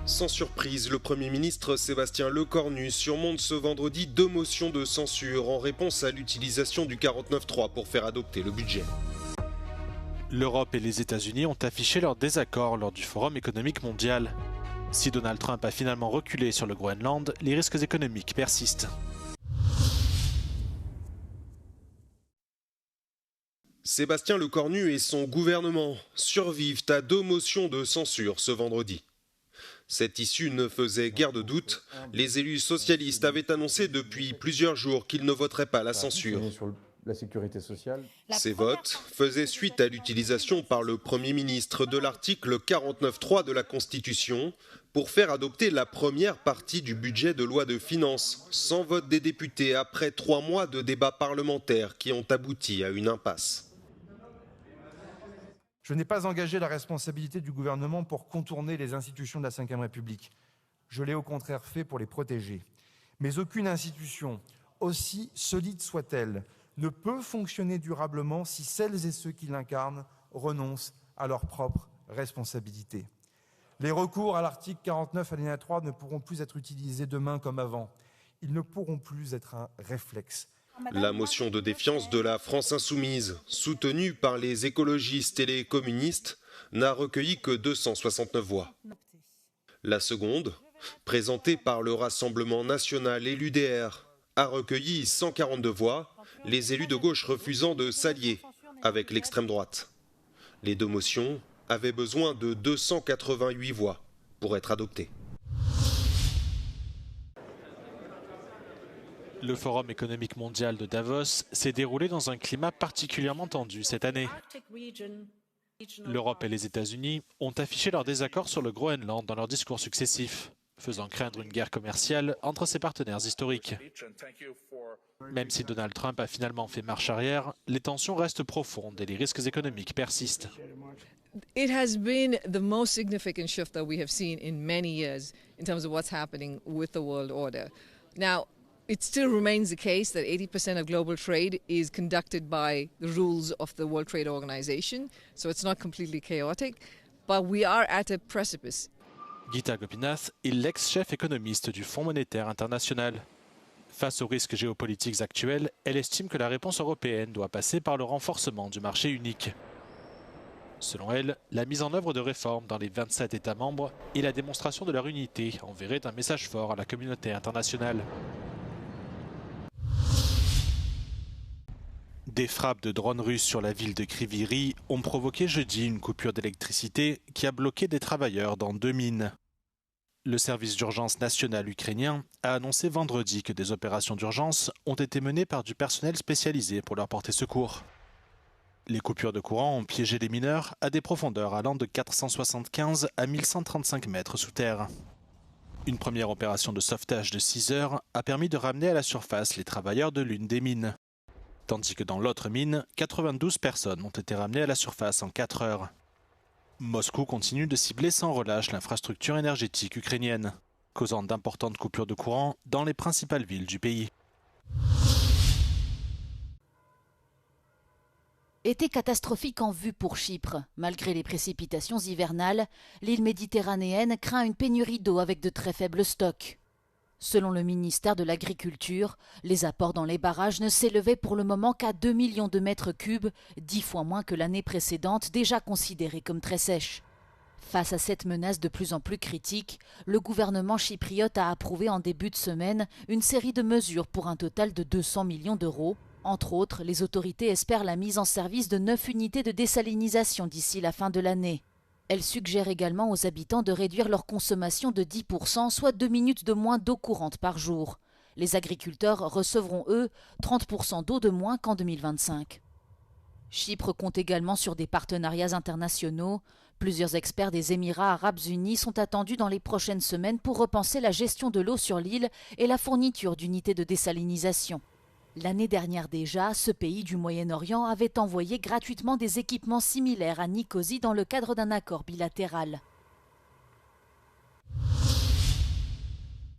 Sans surprise, le Premier ministre Sébastien Lecornu surmonte ce vendredi 2 motions de censure en réponse à l'utilisation du 49.3 pour faire adopter le budget. L'Europe et les États-Unis ont affiché leur désaccord lors du Forum économique mondial. Si Donald Trump a finalement reculé sur le Groenland, les risques économiques persistent. Sébastien Lecornu et son gouvernement survivent à 2 motions de censure ce vendredi. Cette issue ne faisait guère de doute. Les élus socialistes avaient annoncé depuis plusieurs jours qu'ils ne voteraient pas la censure. La sécurité sociale. Ces votes faisaient suite à l'utilisation par le Premier ministre de l'article 49.3 de la Constitution pour faire adopter la première partie du budget de loi de finances, sans vote des députés après 3 mois de débats parlementaires qui ont abouti à une impasse. Je n'ai pas engagé la responsabilité du gouvernement pour contourner les institutions de la Ve République. Je l'ai au contraire fait pour les protéger. Mais aucune institution, aussi solide soit-elle, ne peut fonctionner durablement si celles et ceux qui l'incarnent renoncent à leurs propres responsabilités. Les recours à l'article 49 alinéa 3 ne pourront plus être utilisés demain comme avant. Ils ne pourront plus être un réflexe. La motion de défiance de la France insoumise, soutenue par les écologistes et les communistes, n'a recueilli que 269 voix. La seconde, présentée par le Rassemblement national et l'UDR, a recueilli 142 voix, les élus de gauche refusant de s'allier avec l'extrême droite. Les 2 motions avaient besoin de 288 voix pour être adoptées. Le Forum économique mondial de Davos s'est déroulé dans un climat particulièrement tendu cette année. L'Europe et les États-Unis ont affiché leur désaccord sur le Groenland dans leurs discours successifs, faisant craindre une guerre commerciale entre ses partenaires historiques. Même si Donald Trump a finalement fait marche arrière, les tensions restent profondes et les risques économiques persistent. It has been the most significant shift that we have seen in many years in terms of what's happening with the world order. Now, it still remains the case that 80% of global trade is conducted by the rules of the World Trade Organization, so it's not completely chaotic, but we are at a precipice. Gita Gopinath est l'ex-chef économiste du Fonds monétaire international. Face aux risques géopolitiques actuels, elle estime que la réponse européenne doit passer par le renforcement du marché unique. Selon elle, la mise en œuvre de réformes dans les 27 États membres et la démonstration de leur unité enverrait un message fort à la communauté internationale. Des frappes de drones russes sur la ville de Kryvyi Rih ont provoqué jeudi une coupure d'électricité qui a bloqué des travailleurs dans 2 mines. Le service d'urgence national ukrainien a annoncé vendredi que des opérations d'urgence ont été menées par du personnel spécialisé pour leur porter secours. Les coupures de courant ont piégé les mineurs à des profondeurs allant de 475 à 1135 mètres sous terre. Une première opération de sauvetage de 6 heures a permis de ramener à la surface les travailleurs de l'une des mines. Tandis que dans l'autre mine, 92 personnes ont été ramenées à la surface en 4 heures. Moscou continue de cibler sans relâche l'infrastructure énergétique ukrainienne, causant d'importantes coupures de courant dans les principales villes du pays. Été catastrophique en vue pour Chypre. Malgré les précipitations hivernales, l'île méditerranéenne craint une pénurie d'eau avec de très faibles stocks. Selon le ministère de l'Agriculture, les apports dans les barrages ne s'élevaient pour le moment qu'à 2 millions de mètres cubes, 10 fois moins que l'année précédente, déjà considérée comme très sèche. Face à cette menace de plus en plus critique, le gouvernement chypriote a approuvé en début de semaine une série de mesures pour un total de 200 millions d'euros. Entre autres, les autorités espèrent la mise en service de 9 unités de désalinisation d'ici la fin de l'année. Elle suggère également aux habitants de réduire leur consommation de 10%, soit 2 minutes de moins d'eau courante par jour. Les agriculteurs recevront, eux, 30% d'eau de moins qu'en 2025. Chypre compte également sur des partenariats internationaux. Plusieurs experts des Émirats arabes unis sont attendus dans les prochaines semaines pour repenser la gestion de l'eau sur l'île et la fourniture d'unités de désalinisation. L'année dernière déjà, ce pays du Moyen-Orient avait envoyé gratuitement des équipements similaires à Nicosie dans le cadre d'un accord bilatéral.